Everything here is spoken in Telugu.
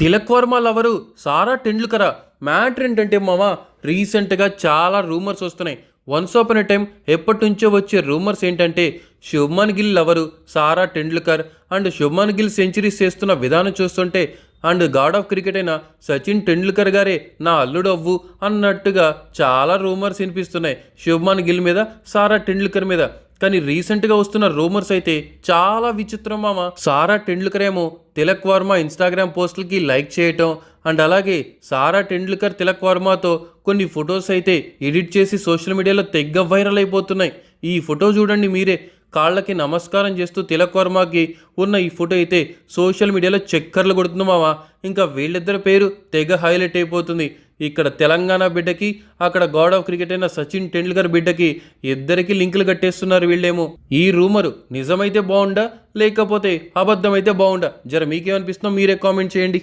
తిలక్ వర్మ లవరు సారా టెండూల్కరా మ్యాటర్ ఏంటంటే మామ రీసెంట్గా చాలా రూమర్స్ వస్తున్నాయి. వన్స్ ఆఫ్ ఎ టైం ఎప్పటి నుంచో వచ్చే రూమర్స్ ఏంటంటే Shubman Gill lover Sara Tendulkar and Shubman Gill centuries చేస్తున్న విధానం చూస్తుంటే అండ్ గాడ్ ఆఫ్ క్రికెట్ అయిన సచిన్ టెండూల్కర్ గారే నా అల్లుడు అవ్వు అన్నట్టుగా చాలా రూమర్స్ వినిపిస్తున్నాయి శుభ్మన్ గిల్ మీద, సారా టెండూల్కర్ మీద. కానీ రీసెంట్గా వస్తున్న రూమర్స్ అయితే చాలా విచిత్రం మామ. సారా టెండూల్కర్ ఏమో తిలక్ వర్మ ఇన్స్టాగ్రామ్ పోస్టులకి లైక్ చేయటం అండ్ అలాగే సారా టెండూల్కర్ తిలక్ వర్మతో కొన్ని ఫొటోస్ అయితే ఎడిట్ చేసి సోషల్ మీడియాలో తెగ్గ వైరల్ అయిపోతున్నాయి. ఈ ఫోటో చూడండి మీరే, కాళ్ళకి నమస్కారం చేస్తూ తిలక్ వర్మకి ఉన్న ఈ ఫోటో అయితే సోషల్ మీడియాలో చక్కర్లు కొడుతుంది మామ. ఇంకా వీళ్ళిద్దరి పేరు తెగ హైలైట్ అయిపోతుంది. ఇక్కడ తెలంగాణ బిడ్డకి, అక్కడ గాడ్ ఆఫ్ క్రికెట్ అయిన సచిన్ టెండూల్కర్ బిడ్డకి ఇద్దరికి లింకులు కట్టేస్తున్నారు వీళ్ళేమో. ఈ రూమరు నిజమైతే బాగుండా లేకపోతే అబద్ధమైతే బాగుండా, జర మీకేమనిపిస్తుందో మీరే కామెంట్ చేయండి.